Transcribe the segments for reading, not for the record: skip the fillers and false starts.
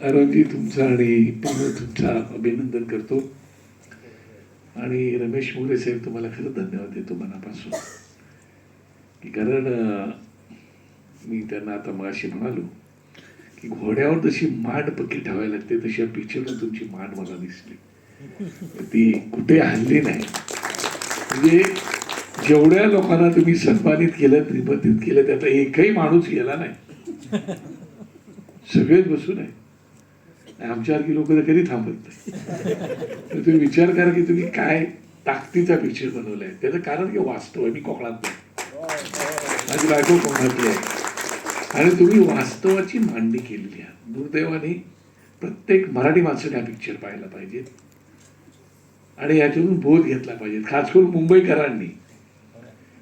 अरुणजी तुमचं आणि पूर्ण तुमचा अभिनंदन करतो आणि रमेश मोरे साहेब तुम्हाला खरं धन्यवाद देतो मनापासून की कारण मी त्यांना आता मगाशी म्हणालो की घोड्यावर जशी मांड पक्की ठेवायला लागते तशी या पिक्चरला तुमची मांड मला दिसली ती कुठे हल्ली नाही म्हणजे जेवढ्या लोकांना तुम्ही सन्मानित केलं निबंधित केलं त्याचा एकही माणूस गेला नाही सगळेच बसून आहे आमच्यासारखी लोक तर कधी थांबत नाही तर तुम्ही विचार करा की तुम्ही काय ताकदीचा पिक्चर बनवलाय त्याचं कारण की वास्तव आहे मी कोकणात नाही माझी बायको कोकणातली आहे आणि तुम्ही वास्तवाची मांडणी केलेली आहे दुर्दैवाने प्रत्येक मराठी माणसाने हा पिक्चर पाहायला पाहिजे आणि याच्यातून बोध घेतला पाहिजे खास करून मुंबईकरांनी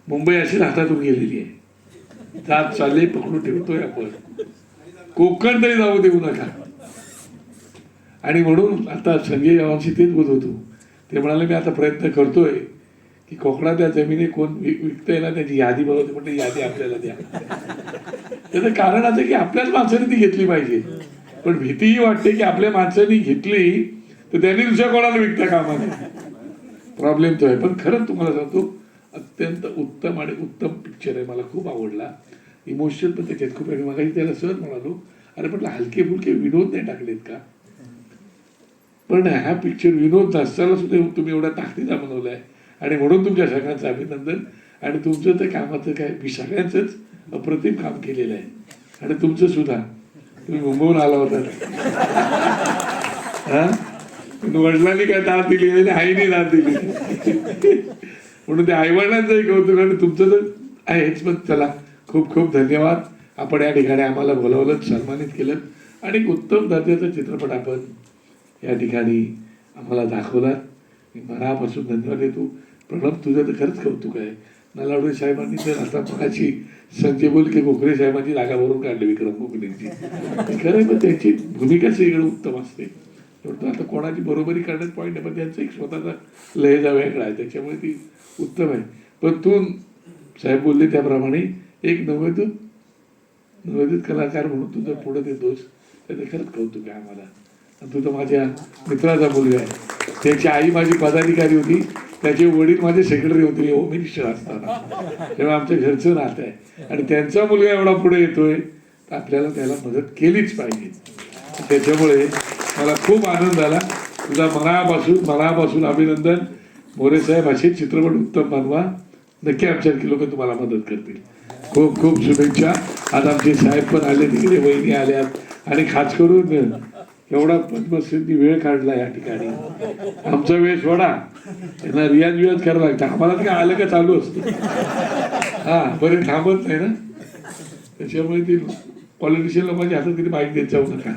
मुंबई अशीच हातातून गेलेली आहे जात चालले पकडून ठेवतोय आपण कोकण तरी जाऊ देऊ नका आणि म्हणून आता संजय गावांशी तेच बोलत होतो ते म्हणाले मी आता प्रयत्न करतोय की कोकणातल्या जमिनी कोण विकतंय ना त्याची यादी बनवते म्हणजे यादी आपल्याला द्या त्याचं कारण असं की आपल्याच माणसाने ती घेतली पाहिजे पण भीतीही वाटते की आपल्या माणसांनी घेतली तर त्यांनी दुसऱ्या कोणाला विकता कामा नये प्रॉब्लेम तो आहे पण खरंच तुम्हाला सांगतो अत्यंत उत्तम आणि उत्तम पिक्चर आहे मला खूप आवडला इमोशनल पण त्याच्यात खूप आहे मगाशी त्याला सहज म्हणालो अरे म्हटलं हलके फुलके विनोद नाही टाकलेत का पण हा पिक्चर विनोद नसताना सुद्धा तुम्ही एवढा ताकदीचा बनवलाय आणि म्हणून तुमच्या सगळ्यांचं अभिनंदन आणि तुमचं तर कामाचं काय मी सगळ्यांचंच अप्रतिम काम केलेलं आहे आणि तुमचं सुद्धा तुम्ही मुंबईहून आला होता हा वडिलांनी काय दाद दिली आणि आईने दाद दिली म्हणून ते आईवडिलांचंही कौतुक आणि तुमचं तर आहेच पण चला खूप खूप धन्यवाद आपण या ठिकाणी आम्हाला बोलावलं सन्मानित केलं आणि उत्तम दर्जाचा चित्रपट आपण या ठिकाणी आम्हाला दाखवला मी मनापासून धन्यवाद देतो प्रणव तुझं तर खरंच कौतुक आहे नलावडे साहेबांनी तर आता मगाशी संजय बोलके गोखले साहेबांची जागा भरून काढली विक्रम गोखलेंची खरं पण त्यांची भूमिका सगळं उत्तम असते थोडं आता कोणाची बरोबरी करण्यात पॉईंट आहे पण त्यांचा एक स्वतःचा लहेजा वेगळा आहे त्याच्यामुळे ती उत्तम आहे पण तू साहेब बोलले त्याप्रमाणे एक नवोदित कलाकार म्हणून तू जर पुढे देतोस त्याचं खरंच कौतुक आहे आम्हाला तू तर माझ्या मित्राचा मुलगा आहे त्याची आई माझी पदाधिकारी होती त्याचे वडील माझे सेक्रेटरी होते होम मिनिस्टर असताना तेव्हा आमच्या घरचं नातं आहे आणि त्यांचा मुलगा एवढा पुढे येतोय तर आपल्याला त्याला मदत केलीच पाहिजे त्याच्यामुळे मला खूप आनंद झाला तुझा मनापासून अभिनंदन मोरे साहेब असे चित्रपट उत्तम बनवा नक्की आमच्यासारखी लोक तुम्हाला मदत करतील खूप खूप शुभेच्छा आज आमचे साहेब पण आले तिकडे वहिनी आल्यात आणि खास करून एवढा पद्मश्री वेळ काढला या ठिकाणी आमचा वेळ सोडा त्यांना रियाज करायला लागतं आम्हाला काय आलं का चालू असतं हा बरे थांबत नाही ना त्याच्यामुळे ती पॉलिटिशियन लोकांच्या हातात कधी माहीत देत जाऊ नका